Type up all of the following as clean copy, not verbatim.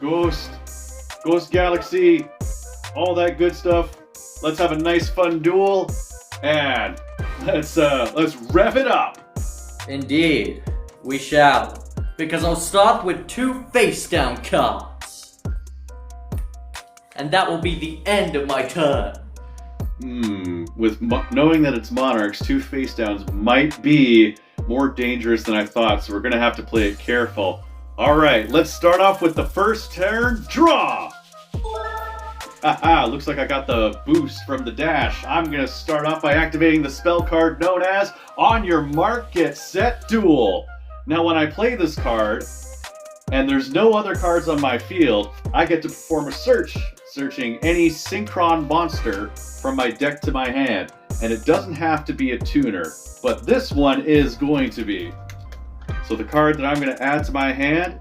Ghost Galaxy, all that good stuff. Let's have a nice fun duel, and let's rev it up. Indeed, we shall, because I'll start with 2 face-down cards. And that will be the end of my turn. With knowing that it's Monarchs, 2 face-downs might be more dangerous than I thought, so we're going to have to play it careful. Alright, let's start off with the first turn, draw! Haha, looks like I got the boost from the dash. I'm going to start off by activating the spell card known as On Your Mark, Get Set, Duel. Now when I play this card, and there's no other cards on my field, I get to perform a search, searching any Synchron monster from my deck to my hand. And it doesn't have to be a tuner, but this one is going to be. So the card that I'm going to add to my hand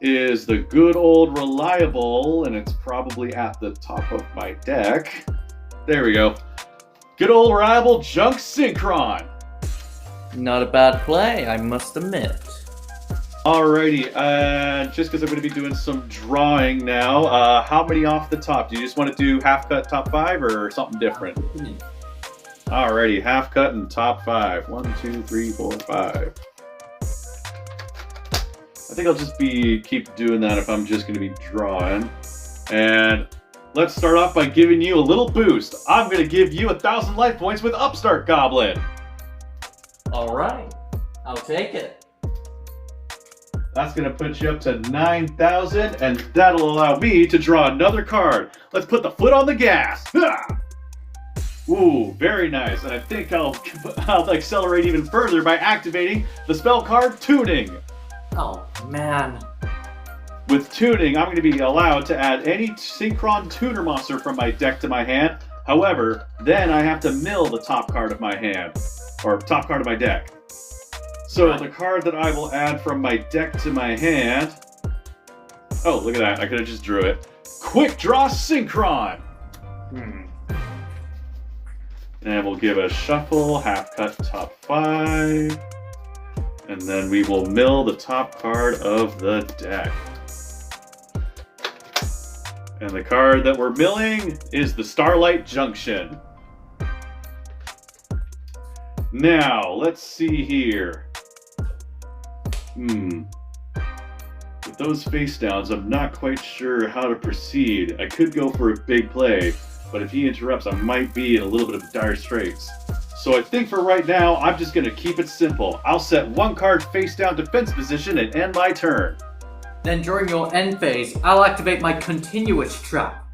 is the good old reliable, and it's probably at the top of my deck. There we go. Good old reliable Junk Synchron. Not a bad play, I must admit. Alrighty, just because I'm going to be doing some drawing now, how many off the top? Do you just want to do half cut top 5 or something different? Alrighty, half cut and top 5. 1, 2, 3, 4, 5. I think I'll just keep doing that if I'm just going to be drawing. And let's start off by giving you a little boost. I'm going to give you 1,000 life points with Upstart Goblin. Alright, I'll take it. That's going to put you up to 9,000, and that'll allow me to draw another card. Let's put the foot on the gas. Ha! Ooh, very nice. And I think I'll accelerate even further by activating the spell card Tuning. Oh, man. With Tuning, I'm going to be allowed to add any Synchron tuner monster from my deck to my hand. However, then I have to mill the top card of my hand, or top card of my deck. So the card that I will add from my deck to my hand... Oh, look at that. I could have just drew it. Quick Draw Synchron! And we'll give a shuffle, half cut top 5. And then we will mill the top card of the deck. And the card that we're milling is the Starlight Junction. Now, let's see here. With those face downs, I'm not quite sure how to proceed. I could go for a big play, but if he interrupts, I might be in a little bit of dire straits. So I think for right now, I'm just going to keep it simple. I'll set 1 card face down defense position and end my turn. Then during your end phase, I'll activate my continuous trap.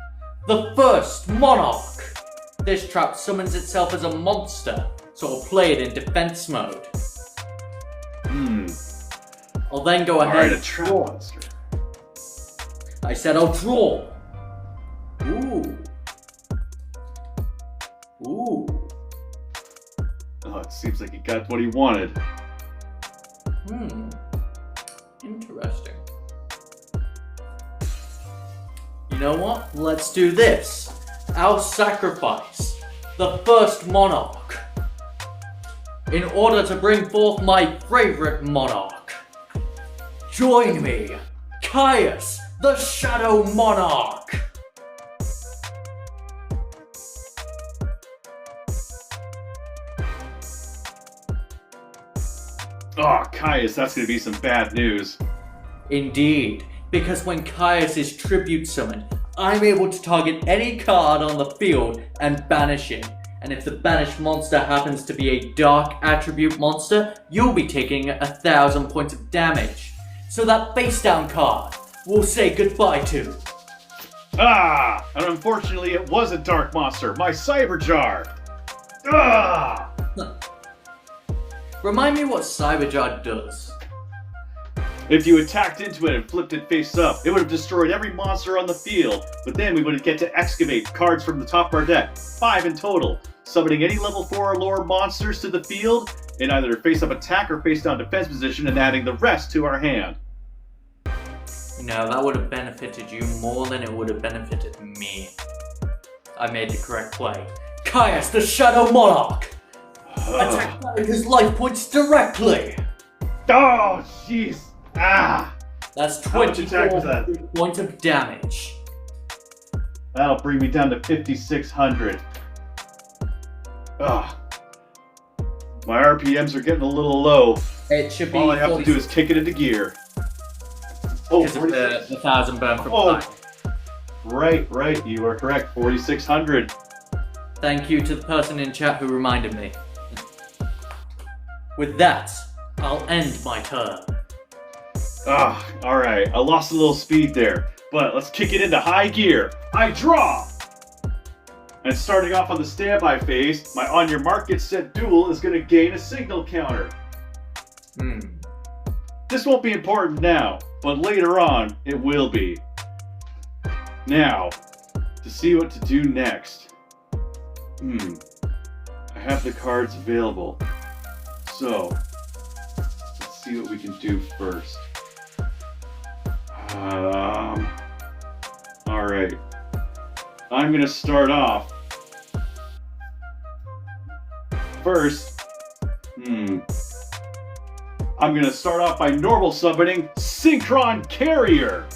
The first Monarch! This trap summons itself as a monster, so I'll play it in defense mode. I'll then go ahead Alright, a trap monster. I said I'll draw. Ooh. Oh, it seems like he got what he wanted. Interesting. You know what? Let's do this. I'll sacrifice the first Monarch in order to bring forth my favorite Monarch. Join me, Caius, the Shadow Monarch. Oh, Caius, that's going to be some bad news. Indeed, because when Caius is tribute summoned, I'm able to target any card on the field and banish it. And if the banished monster happens to be a dark attribute monster, you'll be taking 1,000 points of damage. So that face down card, we'll say goodbye to. Ah! And unfortunately it was a dark monster, my Cyber Jar! Ah! Remind me what Cyberjar does. If you attacked into it and flipped it face up, it would have destroyed every monster on the field, but then we would get to excavate cards from the top of our deck, 5 in total, summoning any level 4 or lower monsters to the field in either face up attack or face down defense position and adding the rest to our hand. No, that would have benefited you more than it would have benefited me. I made the correct play. Caius, the Shadow Monarch! Attack his life points directly! Oh, jeez! Ah! That's How much attack was that? 24 points of damage. That'll bring me down to 5,600. Ugh. My RPMs are getting a little low. It should be All I have to do is kick it into gear. Oh, because of the 1,000 burn from fire. Right. You are correct. 4,600. Thank you to the person in chat who reminded me. With that, I'll end my turn. Alright. I lost a little speed there. But let's kick it into high gear. I draw! And starting off on the standby phase, my on your mark get set duel is going to gain a signal counter. This won't be important now, but later on it will be. Now, to see what to do next. I have the cards available. So, let's see what we can do first. Alright. I'm going to start off. First, I'm going to start off by normal summoning Synchron Carrier.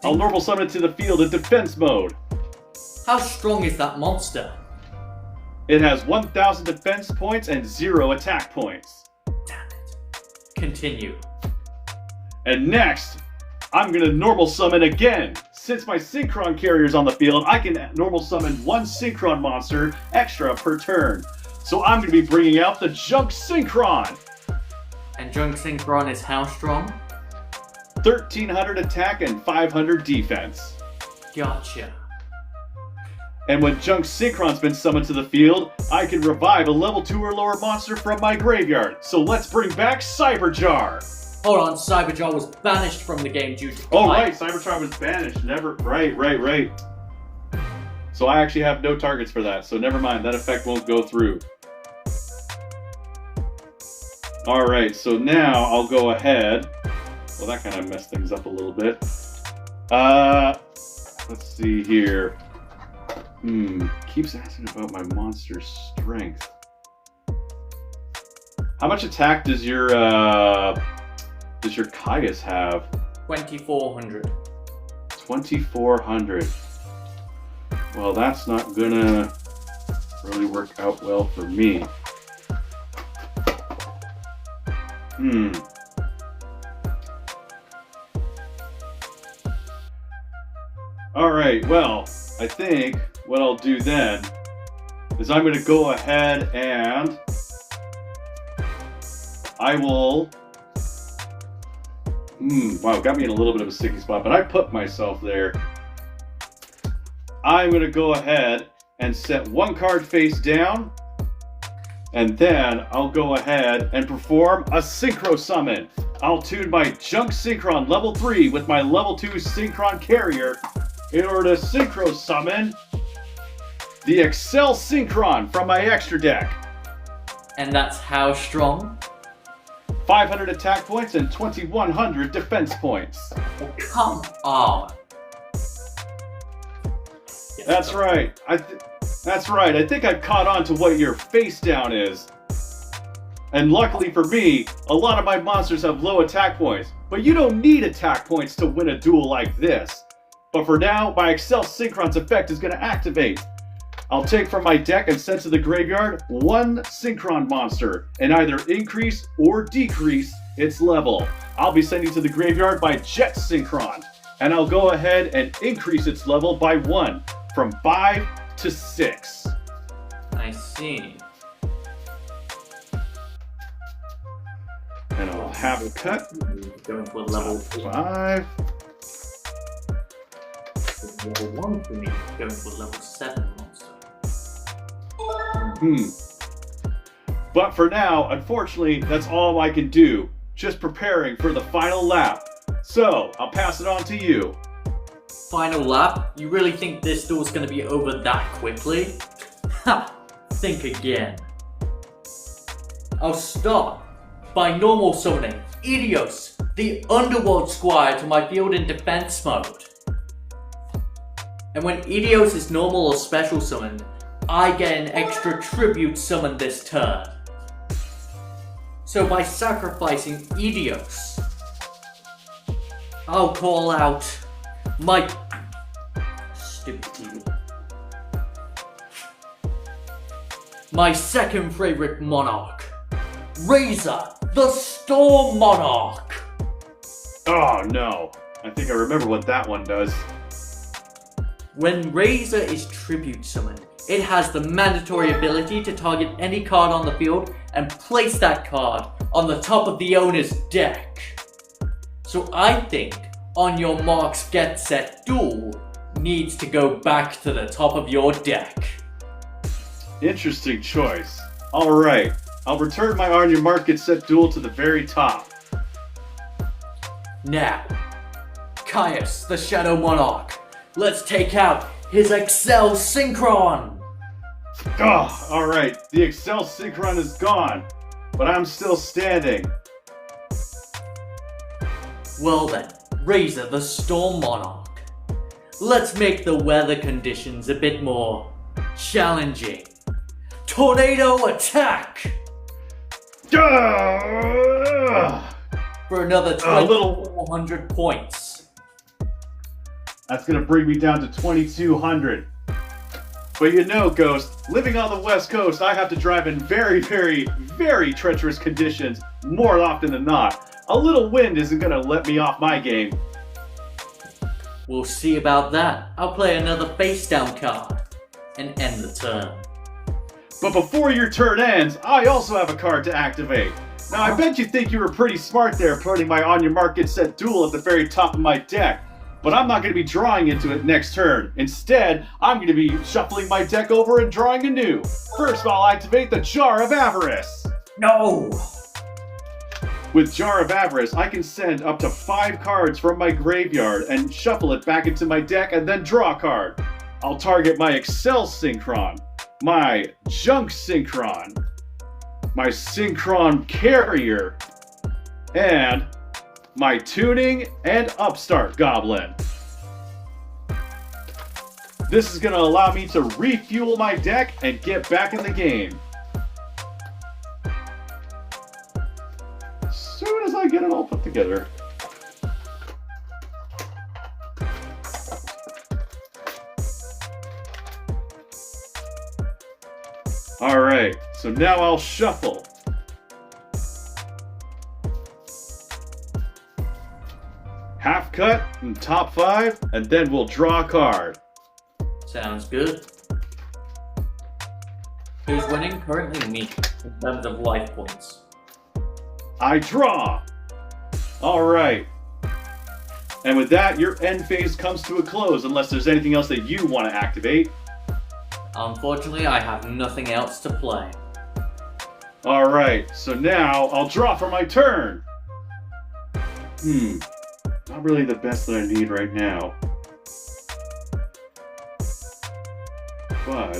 I'll normal summon it to the field in defense mode. How strong is that monster? It has 1,000 defense points and 0 attack points. Damn it. Continue. And next, I'm going to normal summon again. Since my Synchron Carrier's on the field, I can normal summon 1 Synchron monster extra per turn. So I'm going to be bringing out the Junk Synchron. And Junk Synchron is how strong? 1,300 attack and 500 defense. Gotcha. And when Junk Synchron's been summoned to the field, I can revive a level 2 or lower monster from my graveyard. So let's bring back Cyberjar. Hold on, Cyberjar was banished from the game due to... Oh right, Cyberjar was banished. Right. So I actually have no targets for that, so never mind, that effect won't go through. Alright, so now I'll go ahead. Well, that kind of messed things up a little bit. Let's see here. Keeps asking about my monster strength. How much attack does your Caius have? 2,400. 2,400. Well, that's not gonna really work out well for me. Alright, well, I think what I'll do then is I'm gonna go ahead and I will... wow, got me in a little bit of a sticky spot, but I put myself there. I'm going to go ahead and set 1 card face down, and then I'll go ahead and perform a Synchro summon. I'll tune my Junk Synchron level 3 with my level 2 Synchron Carrier in order to Synchro summon the Excel Synchron from my extra deck. And that's how strong? 500 attack points and 2,100 defense points. Oh, come on. That's right. That's right. I think I've caught on to what your face down is. And luckily for me, a lot of my monsters have low attack points. But you don't need attack points to win a duel like this. But for now, my Excel Synchron's effect is going to activate. I'll take from my deck and send to the graveyard 1 Synchron monster and either increase or decrease its level. I'll be sending to the graveyard my Jet Synchron, and I'll go ahead and increase its level by 1 from 5 to 6. I see. And I'll have a cut. Going for level 5. Level 1 for me. Going for level 7 monster. But for now, unfortunately, that's all I can do. Just preparing for the final lap. So, I'll pass it on to you. Final lap? You really think this duel's gonna be over that quickly? Ha! Think again. I'll start by normal summoning Idios, the Underworld Squire, to my field in defense mode. And when Idios is normal or special summoned, I get an extra tribute summon this turn. So by sacrificing Idios, I'll call out my stupid TV. My second favorite monarch, Razor, the Storm Monarch. Oh no, I think I remember what that one does. When Razor is tribute summoned, it has the mandatory ability to target any card on the field and place that card on the top of the owner's deck. So I think On Your Marks Get Set Duel needs to go back to the top of your deck. Interesting choice. Alright, I'll return my On Your Mark Get Set Duel to the very top. Now, Caius, the Shadow Monarch. Let's take out his Excel Synchron! Oh, alright, the Excel Synchron is gone, but I'm still standing. Well then, Razor, the Storm Monarch. Let's make the weather conditions a bit more challenging. Tornado attack! For another 2,400 points. That's gonna bring me down to 2,200. But you know, Ghost, living on the West Coast, I have to drive in very, very, very treacherous conditions more often than not. A little wind isn't gonna let me off my game. We'll see about that. I'll play another face down card and end the turn. But before your turn ends, I also have a card to activate. Now, I bet you think you were pretty smart there putting my On Your Mark Get Set Duel at the very top of my deck. But I'm not going to be drawing into it next turn. Instead, I'm going to be shuffling my deck over and drawing anew. First, I'll activate the Jar of Avarice. No! With Jar of Avarice, I can send up to 5 cards from my graveyard and shuffle it back into my deck and then draw a card. I'll target my Excel Synchron, my Junk Synchron, my Synchron Carrier, and my Tuning and Upstart Goblin. This is going to allow me to refuel my deck and get back in the game. As soon as I get it all put together. Alright, so now I'll shuffle. Half cut and top 5, and then we'll draw a card. Sounds good. Who's winning? Currently me, in terms of life points. I draw! Alright. And with that, your end phase comes to a close unless there's anything else that you want to activate. Unfortunately, I have nothing else to play. Alright, so now I'll draw for my turn. Not really the best that I need right now. But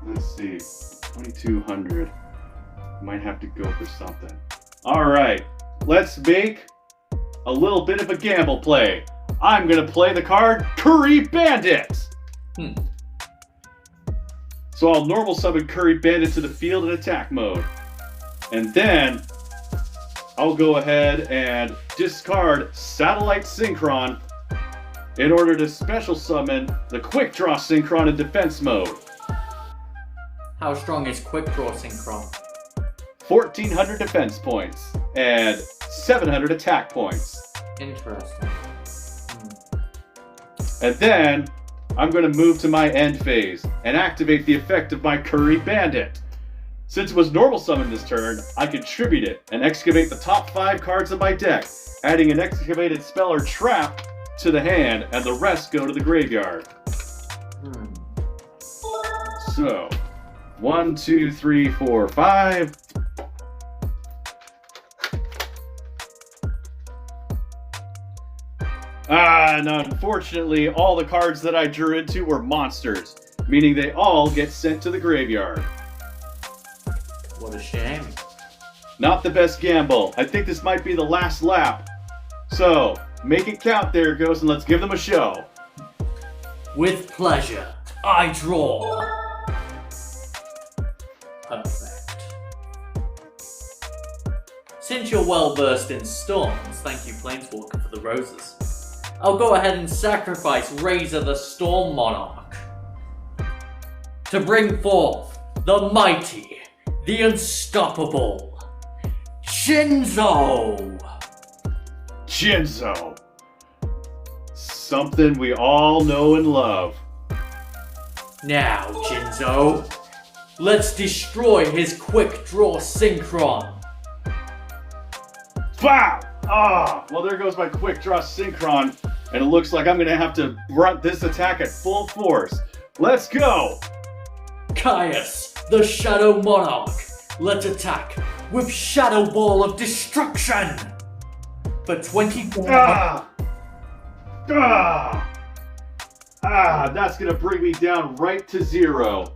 let's see, 2,200. Might have to go for something. Alright, let's make a little bit of a gamble play. I'm gonna play the card Curry Bandit. So I'll normal summon Curry Bandit to the field in attack mode. And then I'll go ahead and discard Satellite Synchron in order to special summon the Quick Draw Synchron in defense mode. How strong is Quick Draw Synchron? 1,400 defense points and 700 attack points. Interesting. And then I'm going to move to my end phase and activate the effect of my Curry Bandit. Since it was normal summon this turn, I can tribute it and excavate the top 5 cards of my deck, adding an excavated spell or trap to the hand, and the rest go to the graveyard. So, 1, 2, 3, 4, 5. And unfortunately, all the cards that I drew into were monsters, meaning they all get sent to the graveyard. What a shame. Not the best gamble. I think this might be the last lap. So, make it count there, Ghost, and let's give them a show. With pleasure, I draw. Perfect. since you're well versed in storms, thank you Planeswalker for the roses, I'll go ahead and sacrifice Razor the Storm Monarch to bring forth the mighty, the unstoppable Jinzo! Jinzo. Something we all know and love. Now, Jinzo, let's destroy his quick draw Synchron. Wow! Ah! Well, there goes my quick draw Synchron, and it looks like I'm gonna have to run this attack at full force. Let's go! Caius, the Shadow Monarch, let's attack with Shadow Ball of Destruction! For 24... Ah! Ah! Ah! That's gonna bring me down right to 0.